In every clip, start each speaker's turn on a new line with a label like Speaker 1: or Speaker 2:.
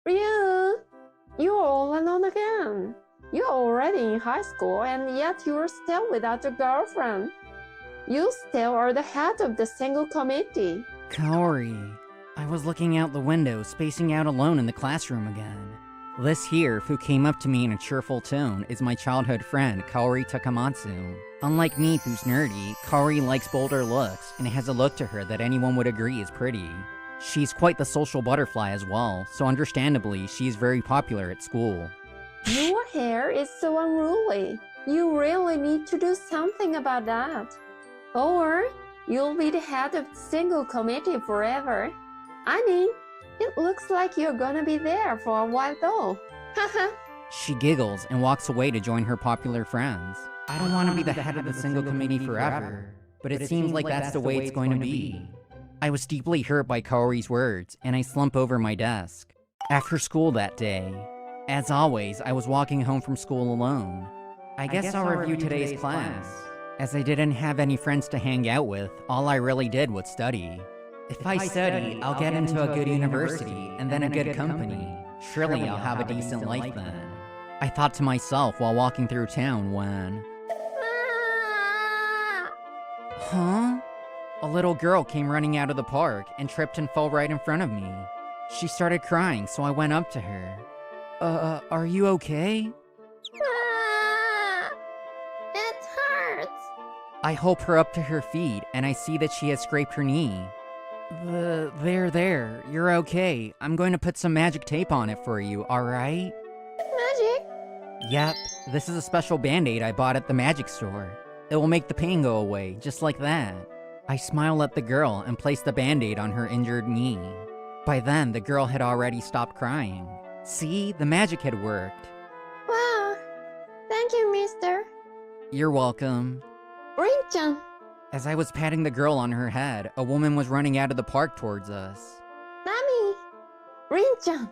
Speaker 1: Ryu, you're all alone again. You're already in high school and yet you're still without a girlfriend. You still are the head of the single committee.
Speaker 2: Kaori. I was looking out the window, spacing out alone in the classroom again. This here, who came up to me in a cheerful tone, is my childhood friend, Kaori Takamatsu. Unlike me, who's nerdy, Kaori likes bolder looks, and has a look to her that anyone would agree is pretty. She's quite the social butterfly as well, so understandably, she's very popular at school.
Speaker 1: Your hair is so unruly. You really need to do something about that. Or you'll be the head of the single committee forever. I mean, it looks like you're gonna be there for a while though. Haha.
Speaker 2: She giggles and walks away to join her popular friends. I don't want to be the head of the single committee forever, but it seems like that's the way it's going to be. I was deeply hurt by Kaori's words, and I slump over my desk. After school that day, as always, I was walking home from school alone. I guess I'll review today's class. As I didn't have any friends to hang out with, all I really did was study. If I study, I'll get into a good university, and then a good company. Surely I'll have a decent life then. I thought to myself while walking through town when... Huh? A little girl came running out of the park and tripped and fell right in front of me. She started crying, so I went up to her. Are you okay?
Speaker 1: It hurts.
Speaker 2: I help her up to her feet, and I see that she has scraped her knee. There, you're okay. I'm going to put some magic tape on it for you, alright?
Speaker 1: Magic?
Speaker 2: Yep, this is a special band-aid I bought at the magic store. It will make the pain go away, just like that. I smile at the girl and place the band-aid on her injured knee. By then, the girl had already stopped crying. See, the magic had worked.
Speaker 1: Wow. Thank you, mister.
Speaker 2: You're welcome.
Speaker 1: Rin-chan.
Speaker 2: As I was patting the girl on her head, a woman was running out of the park towards us.
Speaker 1: Mommy. Rin-chan.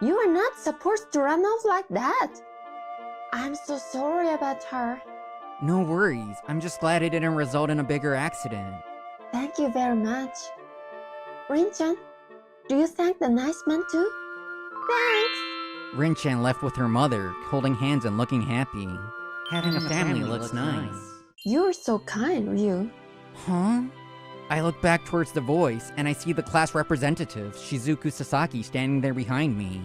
Speaker 1: You are not supposed to run off like that. I'm so sorry about her.
Speaker 2: No worries, I'm just glad it didn't result in a bigger accident.
Speaker 1: Thank you very much. Rin-chan, do you thank the nice man too? Thanks!
Speaker 2: Rin-chan left with her mother, holding hands and looking happy. Having a family looks nice.
Speaker 1: You're so kind, Ryu.
Speaker 2: Huh? I look back towards the voice, and I see the class representative, Shizuku Sasaki, standing there behind me.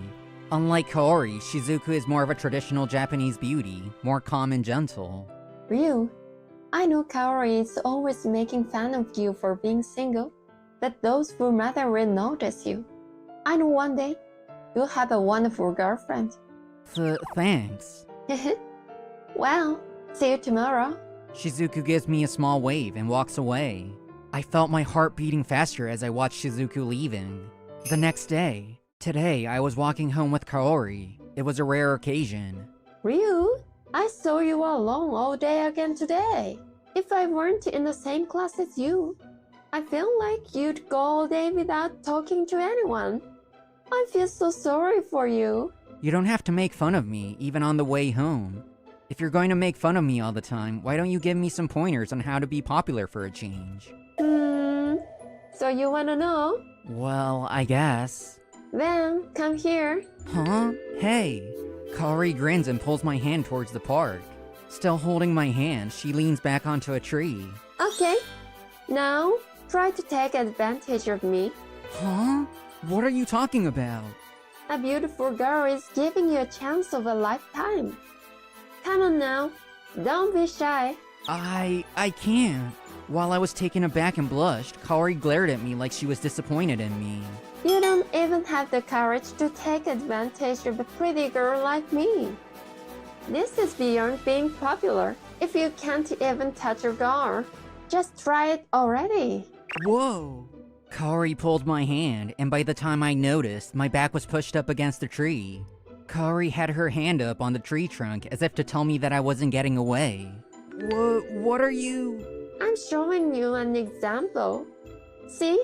Speaker 2: Unlike Kaori, Shizuku is more of a traditional Japanese beauty, more calm and gentle.
Speaker 1: Ryu, I know Kaori is always making fun of you for being single, but those who matter will notice you. I know one day, you'll have a wonderful girlfriend.
Speaker 2: Thanks.
Speaker 1: Well, see you tomorrow.
Speaker 2: Shizuku gives me a small wave and walks away. I felt my heart beating faster as I watched Shizuku leaving. The next day, today, I was walking home with Kaori. It was a rare occasion.
Speaker 1: Ryu, I saw you alone all day again today. If I weren't in the same class as you, I feel like you'd go all day without talking to anyone. I feel so sorry for you.
Speaker 2: You don't have to make fun of me, even on the way home. If you're going to make fun of me all the time, why don't you give me some pointers on how to be popular for a change?
Speaker 1: So you wanna know?
Speaker 2: Well, I guess.
Speaker 1: Then, come here.
Speaker 2: Huh? Hey! Kaori grins and pulls my hand towards the park. Still holding my hand, she leans back onto a tree.
Speaker 1: Okay. Now, try to take advantage of me.
Speaker 2: Huh? What are you talking about?
Speaker 1: A beautiful girl is giving you a chance of a lifetime. Come on now. Don't be shy.
Speaker 2: I can't. While I was taken aback and blushed, Kaori glared at me like she was disappointed in me.
Speaker 1: You don't even have the courage to take advantage of a pretty girl like me. This is beyond being popular. If you can't even touch a girl, just try it already.
Speaker 2: Whoa! Kaori pulled my hand, and by the time I noticed, my back was pushed up against the tree. Kaori had her hand up on the tree trunk as if to tell me that I wasn't getting away. What are you...
Speaker 1: I'm showing you an example. See?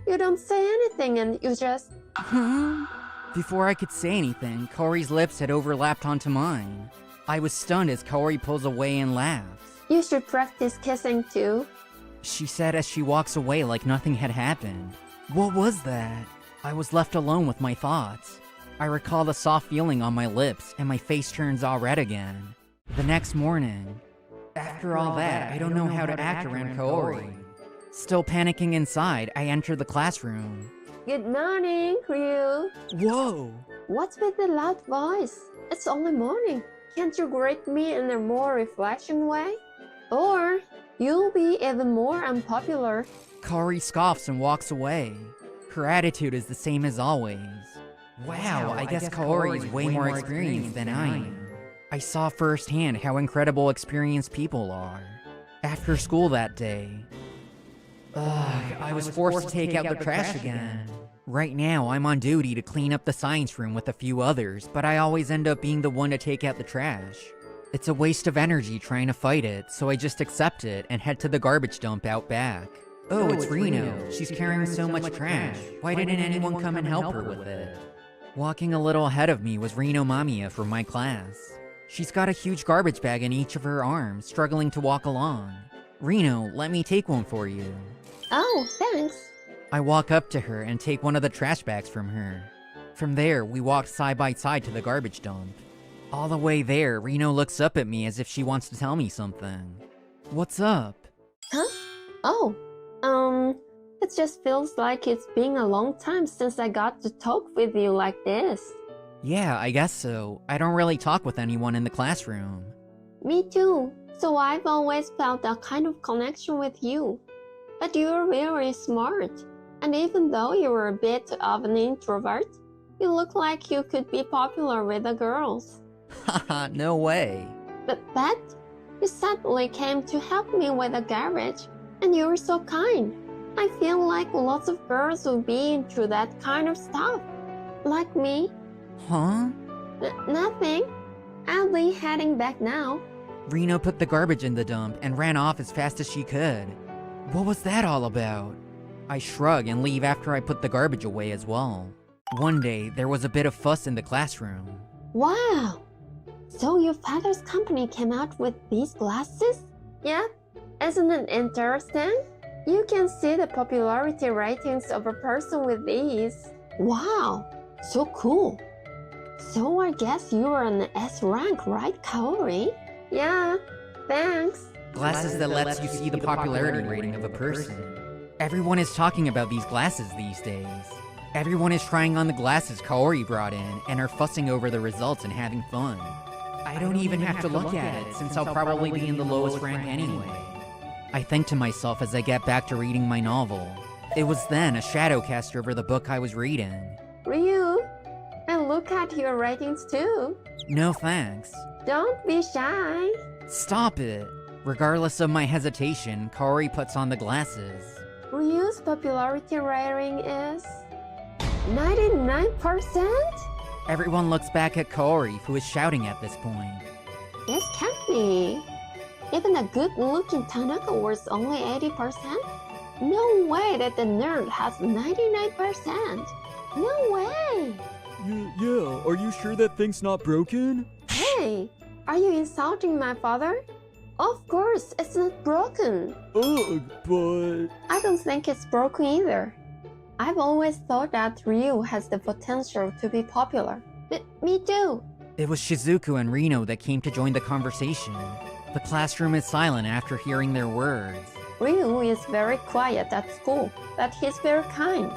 Speaker 1: You don't say anything and you just...
Speaker 2: Huh? Before I could say anything, Kaori's lips had overlapped onto mine. I was stunned as Kaori pulls away and laughs.
Speaker 1: You should practice kissing too.
Speaker 2: She said as she walks away like nothing had happened. What was that? I was left alone with my thoughts. I recall the soft feeling on my lips, and my face turns all red again. The next morning, after all that, I don't know how to act around Kaori. Still panicking inside, I enter the classroom.
Speaker 1: Good morning, Ryu.
Speaker 2: Whoa!
Speaker 1: What's with the loud voice? It's only morning. Can't you greet me in a more refreshing way? Or you'll be even more unpopular.
Speaker 2: Kaori scoffs and walks away. Her attitude is the same as always. Wow, I guess Kaori is way more experienced than I am. I saw firsthand how incredible experienced people are. After school that day, I was forced to take out the trash again. Right now, I'm on duty to clean up the science room with a few others, but I always end up being the one to take out the trash. It's a waste of energy trying to fight it, so I just accept it and head to the garbage dump out back. Oh, it's Reno. She's carrying so much trash. Why didn't anyone come and help her with it? Walking a little ahead of me was Reno Mamiya from my class. She's got a huge garbage bag in each of her arms, struggling to walk along. Reno, let me take one for you.
Speaker 1: Oh, thanks.
Speaker 2: I walk up to her and take one of the trash bags from her. From there, we walked side by side to the garbage dump. All the way there, Reno looks up at me as if she wants to tell me something. What's up?
Speaker 1: Huh? Oh, it just feels like it's been a long time since I got to talk with you like this.
Speaker 2: Yeah, I guess so. I don't really talk with anyone in the classroom.
Speaker 1: Me too. So I've always felt a kind of connection with you. But you're very smart. And even though you're a bit of an introvert, you look like you could be popular with the girls.
Speaker 2: Haha, no way.
Speaker 1: But you suddenly came to help me with the garbage, and you were so kind. I feel like lots of girls would be into that kind of stuff. Like me.
Speaker 2: Huh?
Speaker 1: Nothing. I'll be heading back now.
Speaker 2: Reno put the garbage in the dump and ran off as fast as she could. What was that all about? I shrug and leave after I put the garbage away as well. One day, there was a bit of fuss in the classroom.
Speaker 1: Wow! So your father's company came out with these glasses? Yeah. Isn't it interesting? You can see the popularity ratings of a person with these. Wow! So cool. So I guess you're an S rank, right, Kaori? Yeah, thanks.
Speaker 2: Glasses that lets you see the popularity rating of a person. Everyone is talking about these glasses these days. Everyone is trying on the glasses Kaori brought in and are fussing over the results and having fun. I don't even have to look at it since I'll probably be in the lowest rank anyway. I think to myself as I get back to reading my novel. It was then a shadow cast over the book I was reading.
Speaker 1: Ryu, and look at your ratings too.
Speaker 2: No thanks.
Speaker 1: Don't be shy.
Speaker 2: Stop it. Regardless of my hesitation, Kaori puts on the glasses.
Speaker 1: Ryu's popularity rating is 99%?
Speaker 2: Everyone looks back at Kaori, who is shouting at this point.
Speaker 1: This can't be. Even a good-looking Tanaka was only 80%? No way that the nerd has 99%. No way.
Speaker 3: Yeah, are you sure that thing's not broken?
Speaker 1: Hey, are you insulting my father? Of course, it's not broken.
Speaker 3: Ugh, but...
Speaker 1: I don't think it's broken either. I've always thought that Ryu has the potential to be popular. Me too.
Speaker 2: It was Shizuku and Reno that came to join the conversation. The classroom is silent after hearing their words.
Speaker 1: Ryu is very quiet at school, but he's very kind.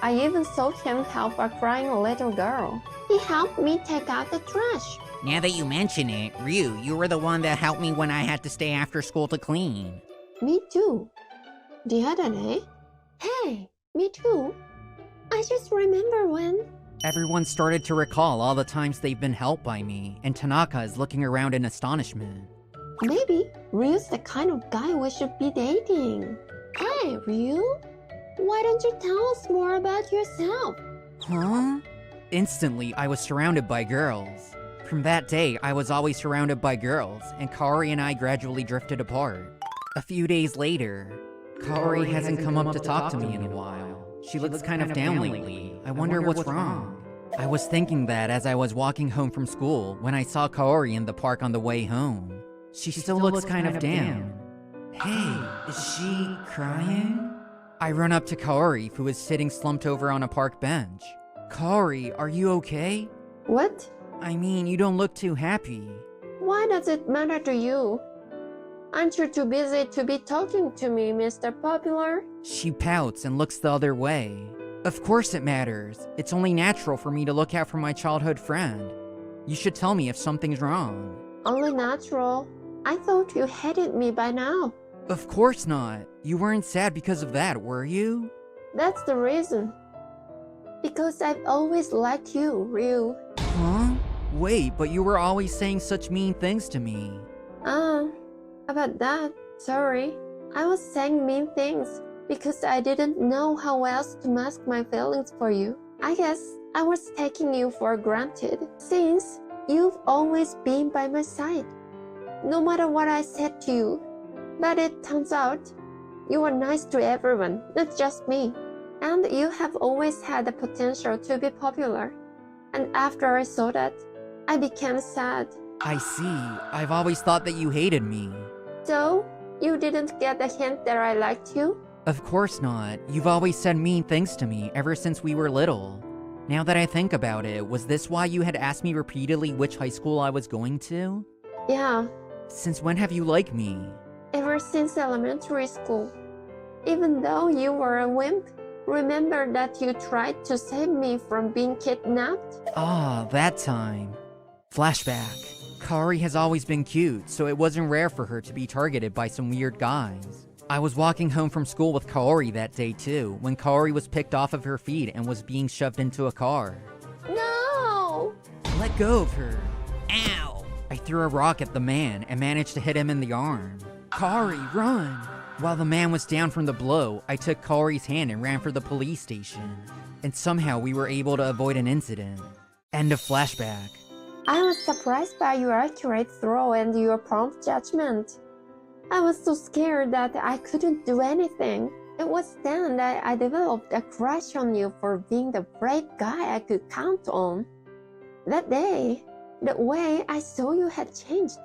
Speaker 1: I even saw him help a crying little girl. He helped me take out the trash.
Speaker 2: Now that you mention it, Ryu, you were the one that helped me when I had to stay after school to clean.
Speaker 1: Me too. The other day? Hey, me too. I just remember when...
Speaker 2: Everyone started to recall all the times they've been helped by me, and Tanaka is looking around in astonishment.
Speaker 1: Maybe Ryu's the kind of guy we should be dating. Hey, Ryu, why don't you tell us more about yourself?
Speaker 2: Huh? Instantly, I was surrounded by girls. From that day, I was always surrounded by girls, and Kaori and I gradually drifted apart. A few days later, Kaori hasn't come up to talk to me in a while. She looks kind of down lately. I wonder what's wrong. I was thinking that as I was walking home from school when I saw Kaori in the park on the way home. She still looks kind of down. Hey, is she crying? I run up to Kaori, who is sitting slumped over on a park bench. Kaori, are you okay?
Speaker 1: What?
Speaker 2: I mean, you don't look too happy.
Speaker 1: Why does it matter to you? Aren't you too busy to be talking to me, Mr. Popular?
Speaker 2: She pouts and looks the other way. Of course it matters. It's only natural for me to look out for my childhood friend. You should tell me if something's wrong.
Speaker 1: Only natural. I thought you hated me by now.
Speaker 2: Of course not. You weren't sad because of that, were you?
Speaker 1: That's the reason. Because I've always liked you, Ryu.
Speaker 2: Huh? Wait, but you were always saying such mean things to me.
Speaker 1: About that, sorry. I was saying mean things because I didn't know how else to mask my feelings for you. I guess I was taking you for granted since you've always been by my side, no matter what I said to you. But it turns out you are nice to everyone, not just me. And you have always had the potential to be popular. And after I saw that, I became sad.
Speaker 2: I see. I've always thought that you hated me.
Speaker 1: So, you didn't get the hint that I liked you?
Speaker 2: Of course not. You've always said mean things to me ever since we were little. Now that I think about it, was this why you had asked me repeatedly which high school I was going to?
Speaker 1: Yeah,
Speaker 2: Since when have you liked me?
Speaker 1: ever since elementary school. Even though you were a wimp, remember that you tried to save me from being kidnapped?
Speaker 2: Ah, that time. Flashback. Kaori has always been cute, so it wasn't rare for her to be targeted by some weird guys. I was walking home from school with Kaori that day too, when Kaori was picked off of her feet and was being shoved into a car.
Speaker 1: No!
Speaker 2: Let go of her. Ow! I threw a rock at the man and managed to hit him in the arm. Kaori, run! While the man was down from the blow, I took Kaori's hand and ran for the police station. And somehow we were able to avoid an incident. End of flashback.
Speaker 1: I was surprised by your accurate throw and your prompt judgment. I was so scared that I couldn't do anything. It was then that I developed a crush on you for being the brave guy I could count on. That day, the way I saw you had changed.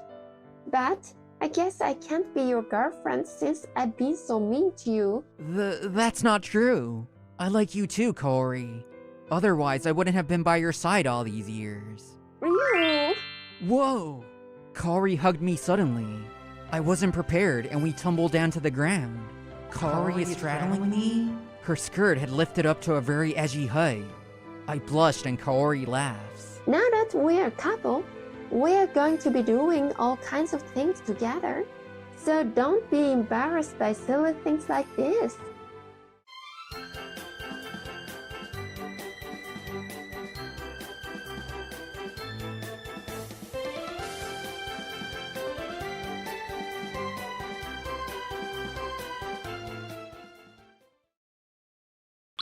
Speaker 1: But I guess I can't be your girlfriend since I've been so mean to you.
Speaker 2: That's not true. I like you too, Kaori. Otherwise, I wouldn't have been by your side all these years.
Speaker 1: Ryu!
Speaker 2: Whoa! Kaori hugged me suddenly. I wasn't prepared and we tumbled down to the ground. Kaori is straddling me? Her skirt had lifted up to a very edgy height. I blushed and Kaori laughs.
Speaker 1: Now that we're a couple, we're going to be doing all kinds of things together. So don't be embarrassed by silly things like this.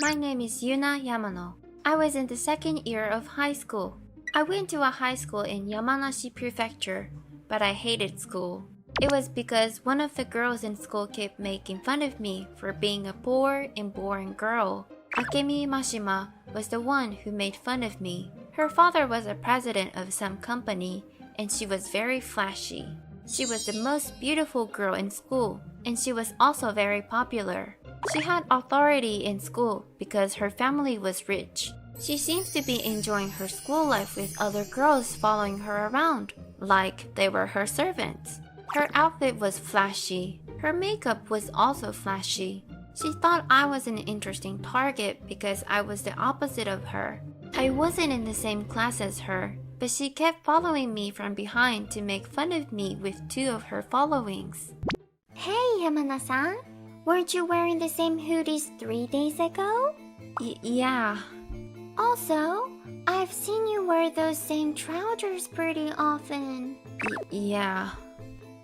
Speaker 4: My name is Yuna Yamano. I was in the second year of high school. I went to a high school in Yamanashi Prefecture, but I hated school. It was because one of the girls in school kept making fun of me for being a poor and boring girl. Akemi Mashima was the one who made fun of me. Her father was a president of some company, and she was very flashy. She was the most beautiful girl in school, and she was also very popular. She had authority in school because her family was rich. She seems to be enjoying her school life with other girls following her around, like they were her servants. Her outfit was flashy. Her makeup was also flashy. She thought I was an interesting target because I was the opposite of her. I wasn't in the same class as her, but she kept following me from behind to make fun of me with two of her followings.
Speaker 5: Hey, Yamana-san. Weren't you wearing the same hoodies 3 days ago?
Speaker 4: Yeah.
Speaker 5: Also, I've seen you wear those same trousers pretty often.
Speaker 4: Yeah.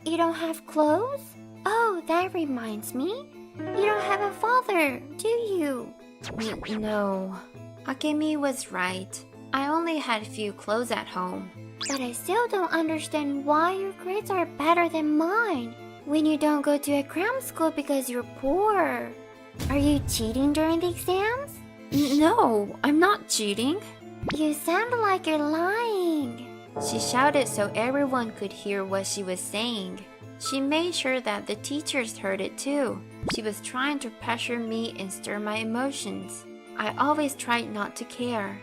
Speaker 5: You don't have clothes? Oh, that reminds me. You don't have a father, do you?
Speaker 4: No. Akemi was right. I only had few clothes at home.
Speaker 5: But I still don't understand why your grades are better than mine when you don't go to a cram school because you're poor. Are you cheating during the exams?
Speaker 4: No, I'm not cheating.
Speaker 5: You sound like you're lying.
Speaker 4: She shouted so everyone could hear what she was saying. She made sure that the teachers heard it too. She was trying to pressure me and stir my emotions. I always tried not to care.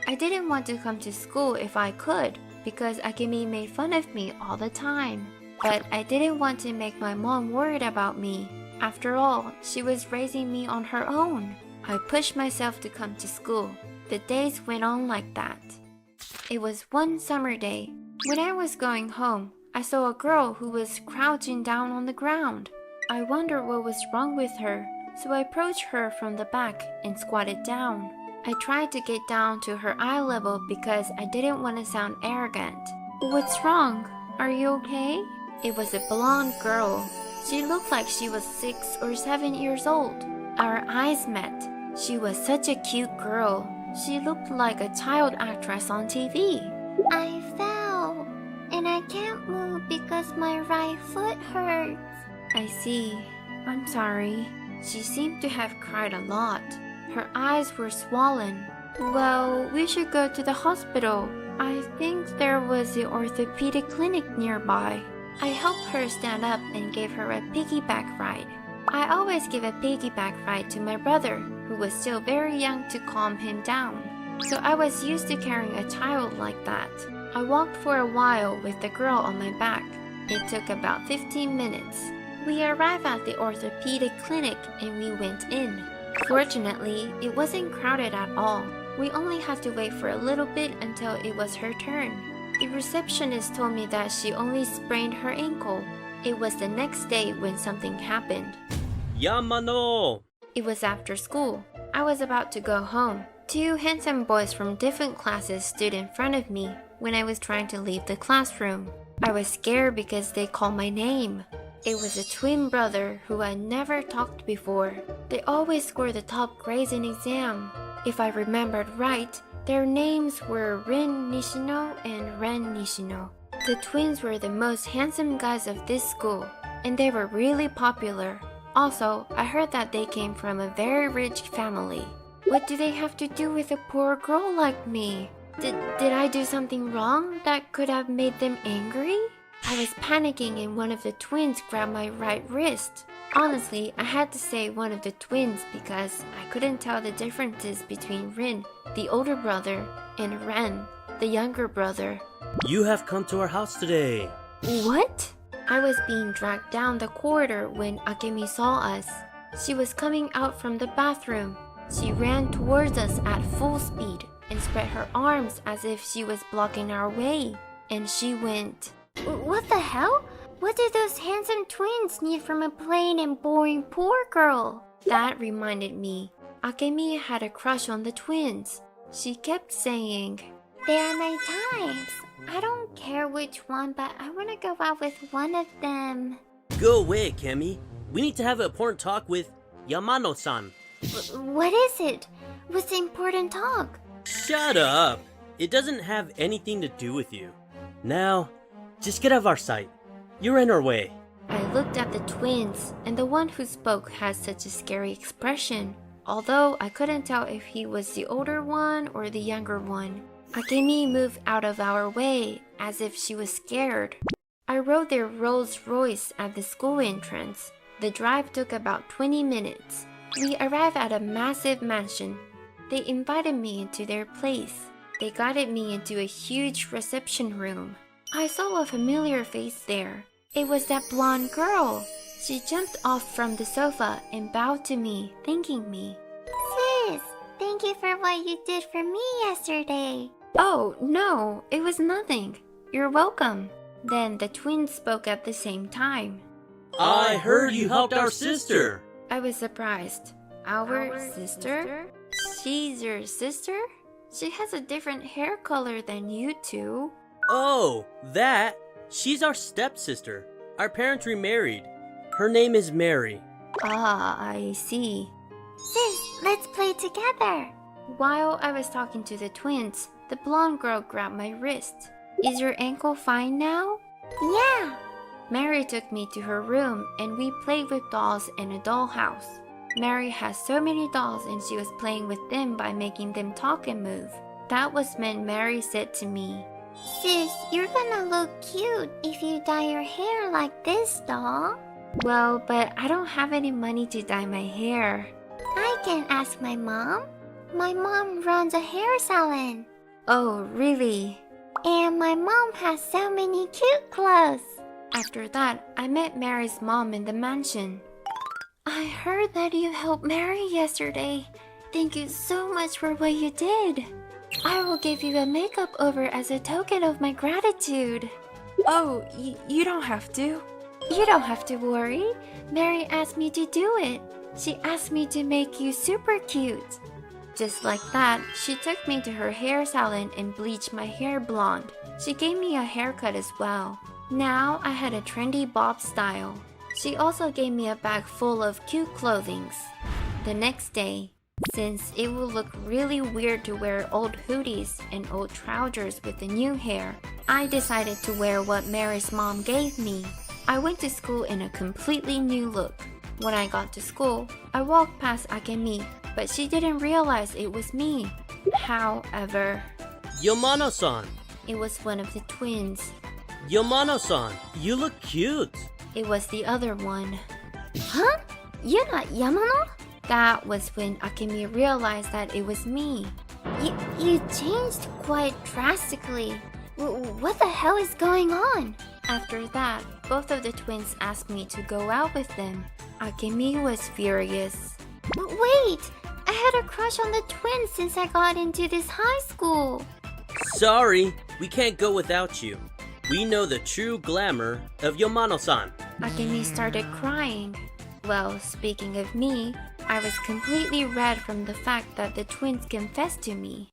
Speaker 4: I didn't want to come to school if I could because Akemi made fun of me all the time. But I didn't want to make my mom worried about me. After all, she was raising me on her own. I pushed myself to come to school. The days went on like that. It was one summer day. When I was going home, I saw a girl who was crouching down on the ground. I wondered what was wrong with her, so I approached her from the back and squatted down. I tried to get down to her eye level because I didn't want to sound arrogant. "What's wrong? Are you okay?" It was a blonde girl. She looked like she was 6 or 7 years old. Our eyes met. She was such a cute girl. She looked like a child actress on TV.
Speaker 5: I fell, and I can't move because my right foot hurts.
Speaker 4: I see. I'm sorry. She seemed to have cried a lot. Her eyes were swollen. Well, we should go to the hospital. I think there was the orthopedic clinic nearby. I helped her stand up and gave her a piggyback ride. I always give a piggyback ride to my brother, who was still very young, to calm him down. So I was used to carrying a child like that. I walked for a while with the girl on my back. It took about 15 minutes. We arrived at the orthopedic clinic and we went in. Fortunately, it wasn't crowded at all. We only had to wait for a little bit until it was her turn. The receptionist told me that she only sprained her ankle. It was the next day when something happened.
Speaker 6: Yamano!
Speaker 4: It was after school. I was about to go home. 2 handsome boys from different classes stood in front of me when I was trying to leave the classroom. I was scared because they called my name. It was a twin brother who I never talked before. They always scored the top grades in exam. If I remembered right, their names were Rin Nishino and Ren Nishino. The twins were the most handsome guys of this school, and they were really popular. Also, I heard that they came from a very rich family. What do they have to do with a poor girl like me? Did I do something wrong that could have made them angry? I was panicking and one of the twins grabbed my right wrist. Honestly, I had to say one of the twins because I couldn't tell the differences between Rin, the older brother, and Ren, the younger brother.
Speaker 6: You have come to our house today.
Speaker 4: What? I was being dragged down the corridor when Akemi saw us. She was coming out from the bathroom. She ran towards us at full speed and spread her arms as if she was blocking our way. And she went,
Speaker 5: What the hell? What do those handsome twins need from a plain and boring poor girl?
Speaker 4: That reminded me. Akemi had a crush on the twins. She kept saying,
Speaker 5: They are my types. I don't care which one, but I want to go out with one of them.
Speaker 6: Go away, Kemi. We need to have an important talk with Yamano-san.
Speaker 5: What is it? What's the important talk?
Speaker 6: Shut up. It doesn't have anything to do with you. Now, just get out of our sight. You're in our way.
Speaker 4: I looked at the twins, and the one who spoke had such a scary expression, although I couldn't tell if he was the older one or the younger one. Akemi moved out of our way, as if she was scared. I rode their Rolls Royce at the school entrance. The drive took about 20 minutes. We arrived at a massive mansion. They invited me into their place. They guided me into a huge reception room. I saw a familiar face there. It was that blonde girl. She jumped off from the sofa and bowed to me, thanking me.
Speaker 5: Sis, thank you for what you did for me yesterday.
Speaker 4: Oh, no, it was nothing. You're welcome. Then the twins spoke at the same time.
Speaker 6: I heard you helped our sister.
Speaker 4: I was surprised. Our sister? She's your sister? She has a different hair color than you two.
Speaker 6: Oh, that? She's our stepsister. Our parents remarried. Her name is Mary.
Speaker 4: Ah, I see.
Speaker 5: Sis, let's play together.
Speaker 4: While I was talking to the twins, the blonde girl grabbed my wrist. Is your ankle fine now?
Speaker 5: Yeah.
Speaker 4: Mary took me to her room and we played with dolls in a dollhouse. Mary has so many dolls and she was playing with them by making them talk and move. That was when Mary said to me,
Speaker 5: Sis, you're gonna look cute if you dye your hair like this, doll.
Speaker 4: Well, but I don't have any money to dye my hair.
Speaker 5: I can ask my mom. My mom runs a hair salon.
Speaker 4: Oh, really?
Speaker 5: And my mom has so many cute clothes.
Speaker 4: After that, I met Mary's mom in the mansion.
Speaker 5: I heard that you helped Mary yesterday. Thank you so much for what you did. I will give you a makeup over as a token of my gratitude.
Speaker 4: Oh, you don't have to.
Speaker 5: You don't have to worry. Mary asked me to do it. She asked me to make you super cute.
Speaker 4: Just like that, she took me to her hair salon and bleached my hair blonde. She gave me a haircut as well. Now I had a trendy bob style. She also gave me a bag full of cute clothings. The next day, since it would look really weird to wear old hoodies and old trousers with the new hair, I decided to wear what Mary's mom gave me. I went to school in a completely new look. When I got to school, I walked past Akemi, but she didn't realize it was me. However,
Speaker 6: Yamano-san!
Speaker 4: it was one of the twins.
Speaker 6: Yamano-san, you look cute!
Speaker 4: It was the other one.
Speaker 5: Huh? You're not Yamano?
Speaker 4: That was when Akemi realized that it was me.
Speaker 5: You changed quite drastically. What the hell is going on?
Speaker 4: After that, both of the twins asked me to go out with them. Akemi was furious.
Speaker 5: Wait! I had a crush on the twins since I got into this high school.
Speaker 6: Sorry, we can't go without you. We know the true glamour of Yamano-san.
Speaker 4: Akemi started crying. Well, speaking of me, I was completely red from the fact that the twins confessed to me.